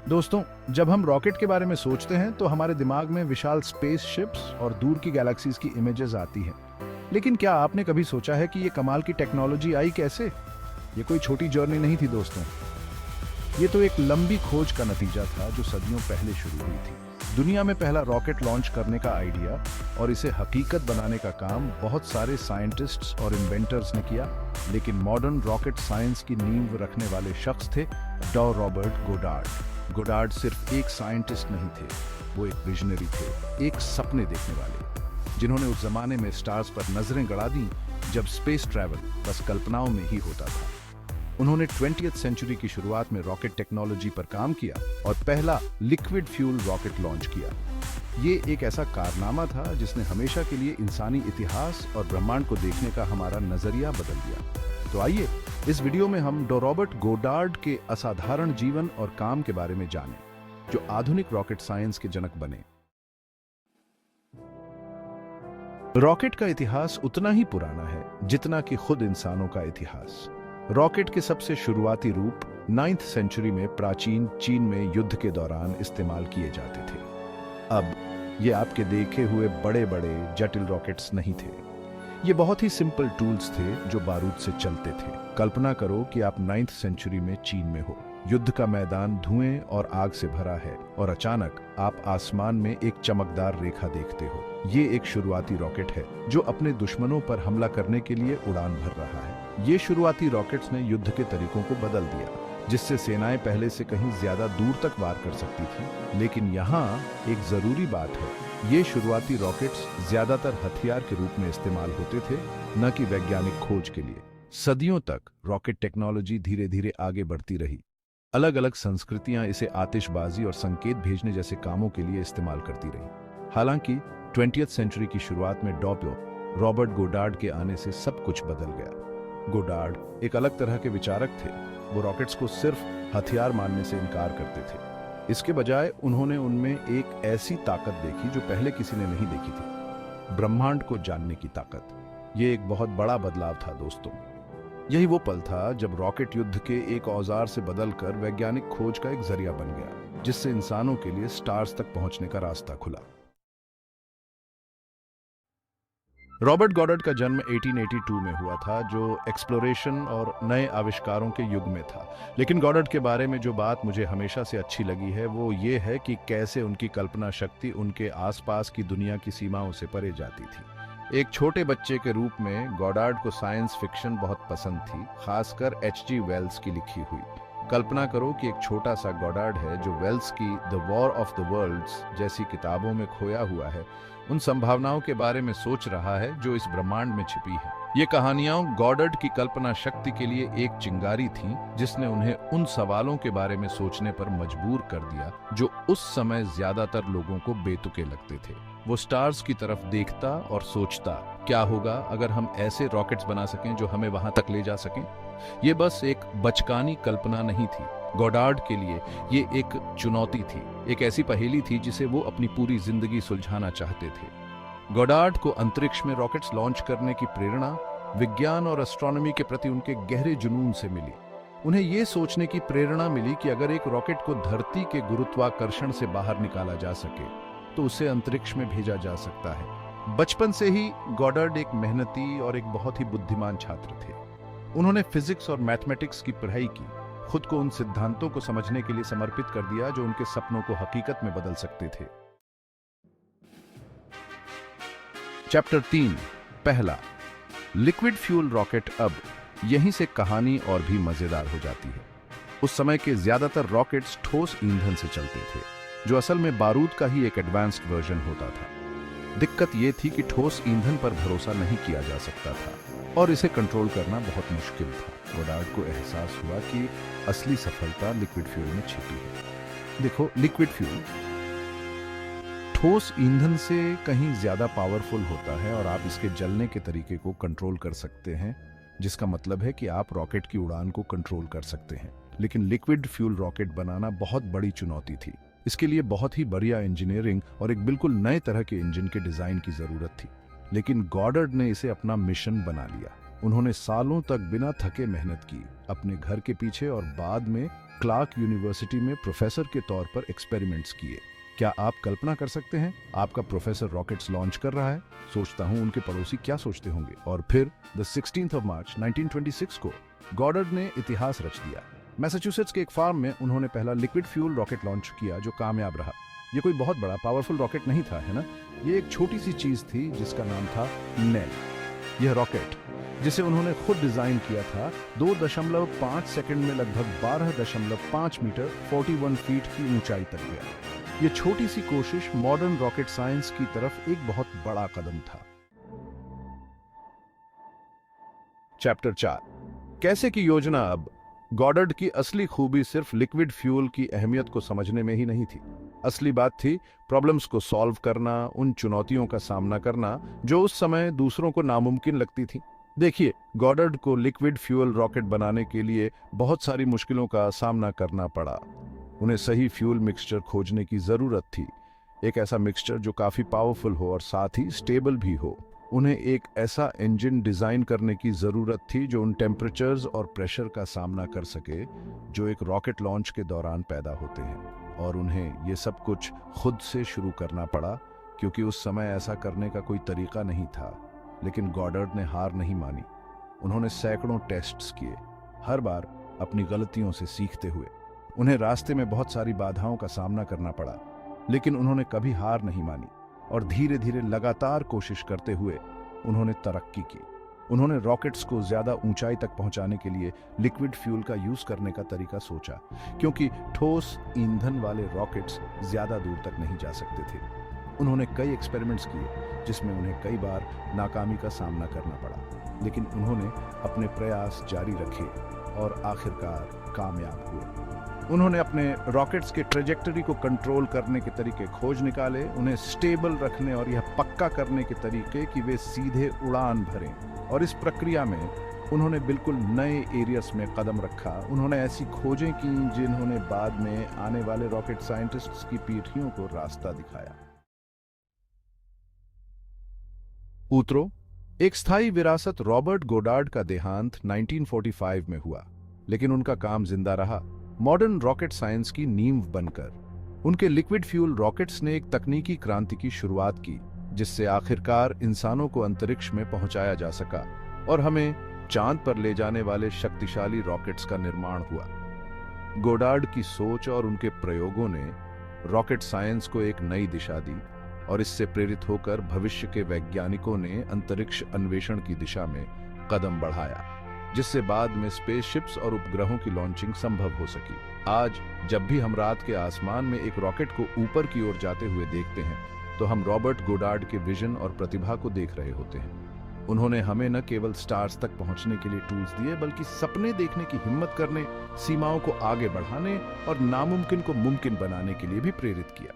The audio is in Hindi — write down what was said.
दोस्तों, जब हम रॉकेट के बारे में सोचते हैं तो हमारे दिमाग में विशाल स्पेस शिप्स और दूर की गैलेक्सीज की इमेजेस आती हैं। लेकिन क्या आपने कभी सोचा है कि ये कमाल की टेक्नोलॉजी आई कैसे? ये कोई छोटी जर्नी नहीं थी दोस्तों। ये तो एक लंबी खोज का नतीजा था जो सदियों पहले शुरू हुई थी। दुनिया में पहला रॉकेट लॉन्च करने का आइडिया और इसे हकीकत बनाने का काम बहुत सारे साइंटिस्ट्स और इन्वेंटर्स ने किया, लेकिन मॉडर्न रॉकेट साइंस की नींव रखने वाले शख्स थे डॉ रॉबर्ट गोडार्ड। गोडार्ड सिर्फ एक साइंटिस्ट नहीं थे, वो एक विजनरी थे, एक सपने देखने वाले, जिन्होंने उस जमाने में स्टार्स पर नजरें गड़ा दी जब स्पेस ट्रैवल बस कल्पनाओं में ही होता था। उन्होंने 20वीं सेंचुरी की शुरुआत में रॉकेट टेक्नोलॉजी पर काम किया और पहला लिक्विड फ्यूल रॉकेट लॉन्च किया। ये एक ऐसा कारनामा था जिसने हमेशा के लिए इंसानी इतिहास और ब्रह्मांड को देखने का हमारा नजरिया बदल दिया। तो आइए इस वीडियो में हम डॉ रॉबर्ट गोडार्ड के असाधारण जीवन और काम के बारे में जानें, जो आधुनिक रॉकेट साइंस के जनक बने। रॉकेट का इतिहास उतना ही पुराना है जितना कि खुद इंसानों का इतिहास। रॉकेट के सबसे शुरुआती रूप 9वीं सेंचुरी में प्राचीन चीन में युद्ध के दौरान इस्तेमाल किए जाते थे। अब ये आपके देखे हुए बड़े बड़े जटिल रॉकेट्स नहीं थे। ये बहुत ही सिंपल टूल्स थे जो बारूद से चलते थे। कल्पना करो कि आप 9वीं सेंचुरी में चीन में हो, युद्ध का मैदान धुएं और आग से भरा है और अचानक आप आसमान में एक चमकदार रेखा देखते हो। ये एक शुरुआती रॉकेट है जो अपने दुश्मनों पर हमला करने के लिए उड़ान भर रहा है। ये शुरुआती रॉकेट्स ने युद्ध के तरीकों को बदल दिया, जिससे सेनाएं पहले से कहीं ज्यादा दूर तक वार कर सकती थी। लेकिन यहाँ एक जरूरी बात है, ये शुरुआती रॉकेट्स ज्यादातर हथियार के रूप में इस्तेमाल होते थे, न कि वैज्ञानिक खोज के लिए। सदियों तक रॉकेट टेक्नोलॉजी धीरे धीरे आगे बढ़ती रही। अलग अलग संस्कृतियां इसे आतिशबाजी और संकेत भेजने जैसे कामों के लिए इस्तेमाल करती रही। हालांकि 20वीं सेंचुरी की शुरुआत में डॉ रॉबर्ट गोडार्ड के आने से सब कुछ बदल गया। गोडार्ड एक अलग तरह के विचारक थे। वो रॉकेट्स को सिर्फ हथियार मानने से इनकार करते थे। इसके बजाय उन्होंने उनमें एक ऐसी ताकत देखी जो पहले किसी ने नहीं देखी थी, ब्रह्मांड को जानने की ताकत। ये एक बहुत बड़ा बदलाव था दोस्तों। यही वो पल था जब रॉकेट युद्ध के एक औजार से बदलकर वैज्ञानिक खोज का एक जरिया बन गया, जिससे इंसानों के लिए स्टार्स तक पहुंचने का रास्ता खुला। रॉबर्ट गॉडर्ड का जन्म 1882 में हुआ था, जो एक्सप्लोरेशन और नए आविष्कारों के युग में था। लेकिन गॉडर्ड के बारे में जो बात मुझे हमेशा से अच्छी लगी है वो ये है कि कैसे उनकी कल्पना शक्ति उनके आसपास की दुनिया की सीमाओं से परे जाती थी। एक छोटे बच्चे के रूप में गॉडार्ड को साइंस फिक्शन बहुत पसंद थी, खासकर H.G. वेल्स की लिखी हुई। कल्पना करो कि एक छोटा सा गॉडार्ड है जो वेल्स की the War of the Worlds जैसी किताबों में खोया हुआ है, उन संभावनाओं के बारे में सोच रहा है जो इस ब्रह्मांड में छिपी है। ये कहानियां गॉडर्ड की कल्पना शक्ति के लिए एक चिंगारी थीं, जिसने उन्हें उन सवालों के बारे में सोचने पर मजबूर कर दिया जो उस समय ज्यादातर लोगों को बेतुके लगते थे। वो स्टार्स की तरफ देखता और सोचता, क्या होगा अगर हम ऐसे रॉकेट्स बना सकें जो हमें वहां तक ले जा सकें। ये बस एक बचकानी कल्पना नहीं थी, गॉडार्ड के लिए ये एक चुनौती थी, एक ऐसी पहेली थी जिसे वो अपनी पूरी जिंदगी सुलझाना चाहते थे। गॉडार्ड को अंतरिक्ष में रॉकेट्स लॉन्च करने की प्रेरणा विज्ञान और एस्ट्रोनॉमी के प्रति उनके गहरे जुनून से मिली। उन्हें ये सोचने की प्रेरणा मिली कि अगर एक रॉकेट को धरती के गुरुत्वाकर्षण से बाहर निकाला जा सके तो उसे अंतरिक्ष में भेजा जा सकता है। बचपन से ही गॉडर्ड एक मेहनती और एक बहुत ही बुद्धिमान छात्र थे। उन्होंने फिजिक्स और मैथमेटिक्स की पढ़ाई की, खुद को उन सिद्धांतों को समझने के लिए समर्पित कर दिया जो उनके सपनों को हकीकत में बदल सकते थे। चैप्टर 3, पहला लिक्विड फ्यूल रॉकेट। अब यहीं से कहानी और भी मजेदार हो जाती है। उस समय के ज्यादातर रॉकेट्स ठोस ईंधन से चलते थे, जो असल में बारूद का ही एक एडवांस्ड वर्जन होता था। दिक्कत यह थी कि ठोस ईंधन पर भरोसा नहीं किया जा सकता था और इसे कंट्रोल करना बहुत मुश्किल था। गोडार्ड को एहसास हुआ कि असली सफलता लिक्विड फ्यूल में छिपी है। देखो, लिक्विड फ्यूल ठोस ईंधन से कहीं ज्यादा पावरफुल होता है और आप इसके जलने के तरीके को कंट्रोल कर सकते हैं, जिसका मतलब है कि आप रॉकेट की उड़ान को कंट्रोल कर सकते हैं। लेकिन लिक्विड फ्यूल रॉकेट बनाना बहुत बड़ी चुनौती थी। इसके लिए बहुत ही बढ़िया इंजीनियरिंग और एक बिल्कुल नए तरह के इंजन के डिजाइन की जरूरत थी। लेकिन गॉडर्ड ने इसे अपना मिशन बना लिया। उन्होंने सालों तक बिना थके मेहनत की अपने घर के पीछे और बाद में क्लार्क यूनिवर्सिटी में प्रोफेसर के तौर पर एक्सपेरिमेंट्स किए। क्या आप कल्पना कर सकते हैं, आपका प्रोफेसर रॉकेट्स लॉन्च कर रहा है? सोचता हूं उनके पड़ोसी क्या सोचते होंगे। और फिर द 16th of March 1926 को गॉडर्ड ने इतिहास रच दिया। मैसाचुसेट्स के एक फार्म में उन्होंने पहला लिक्विड फ्यूल रॉकेट लॉन्च किया जो कामयाब रहा। ये कोई बहुत बड़ा पावरफुल रॉकेट नहीं था, है ना? ये एक छोटी सी चीज थी जिसका नाम था नेल। यह रॉकेट, जिसे उन्होंने खुद डिजाइन किया था, 2.5 सेकंड में लगभग 12.5 मीटर 41 फीट की ऊंचाई तक गया। ये छोटी सी कोशिश मॉडर्न रॉकेट साइंस की तरफ एक बहुत बड़ा कदम था। चैप्टर 4, कैसे की योजना। अब गॉडर्ड की असली खूबी सिर्फ लिक्विड फ्यूल की अहमियत को समझने में ही नहीं थी। असली बात थी प्रॉब्लम्स को सॉल्व करना, उन चुनौतियों का सामना करना जो उस समय दूसरों को नामुमकिन लगती थी। देखिए, गॉडर्ड को लिक्विड फ्यूल रॉकेट बनाने के लिए बहुत सारी मुश्किलों का सामना करना पड़ा। उन्हें सही फ्यूल मिक्सचर खोजने की जरूरत थी, एक ऐसा मिक्सचर जो काफी पावरफुल हो और साथ ही स्टेबल भी हो। उन्हें एक ऐसा इंजन डिजाइन करने की जरूरत थी जो उन टेम्परेचर्स और प्रेशर का सामना कर सके जो एक रॉकेट लॉन्च के दौरान पैदा होते हैं। और उन्हें ये सब कुछ खुद से शुरू करना पड़ा, क्योंकि उस समय ऐसा करने का कोई तरीका नहीं था। लेकिन गॉडर्ड ने हार नहीं मानी। उन्होंने सैकड़ों टेस्ट्स किए, हर बार अपनी गलतियों से सीखते हुए। उन्हें रास्ते में बहुत सारी बाधाओं का सामना करना पड़ा, लेकिन उन्होंने कभी हार नहीं मानी और धीरे धीरे लगातार कोशिश करते हुए उन्होंने तरक्की की। उन्होंने रॉकेट्स को ज्यादा ऊंचाई तक पहुंचाने के लिए लिक्विड फ्यूल का यूज करने का तरीका सोचा, क्योंकि ठोस ईंधन वाले रॉकेट्स ज्यादा दूर तक नहीं जा सकते थे। उन्होंने कई एक्सपेरिमेंट्स किए जिसमें उन्हें कई बार नाकामी का सामना करना पड़ा, लेकिन उन्होंने अपने प्रयास जारी रखे और आखिरकार कामयाब हुए। उन्होंने अपने रॉकेट्स के ट्रेजेक्टरी को कंट्रोल करने के तरीके खोज निकाले, उन्हें स्टेबल रखने और यह पक्का करने के तरीके कि वे सीधे उड़ान भरें। और इस प्रक्रिया में उन्होंने बिल्कुल नए एरियास में कदम रखा। उन्होंने ऐसी खोजें की जिन्होंने बाद में आने वाले रॉकेट साइंटिस्ट्स की पीढ़ियों को रास्ता दिखाया। उत्तरों, एक स्थायी विरासत। रॉबर्ट गोडार्ड का देहांत 1945 में हुआ, लेकिन उनका काम जिंदा रहा, मॉडर्न रॉकेट साइंस की नींव बनकर। उनके लिक्विड फ्यूल रॉकेट्स ने एक तकनीकी क्रांति की शुरुआत की, जिससे आखिरकार इंसानों को अंतरिक्ष में पहुंचाया जा सका और हमें चांद पर ले जाने वाले शक्तिशाली रॉकेट्स का निर्माण हुआ। गोडार्ड की सोच और उनके प्रयोगों ने रॉकेट साइंस को एक नई दिशा दी और इससे प्रेरित होकर भविष्य के वैज्ञानिकों ने अंतरिक्ष अन्वेषण की दिशा में कदम बढ़ाया, जिससे बाद में स्पेसशिप्स और उपग्रहों की लॉन्चिंग संभव हो सकी। आज जब भी हम रात के आसमान में एक रॉकेट को ऊपर की ओर जाते हुए देखते हैं, तो हम रॉबर्ट गोडार्ड के विजन और प्रतिभा को देख रहे होते हैं। उन्होंने हमें न केवल स्टार्स तक पहुंचने के लिए टूल्स दिए, बल्कि सपने देखने की हिम्मत करने, सीमाओं को आगे बढ़ाने और नामुमकिन को मुमकिन बनाने के लिए भी प्रेरित किया।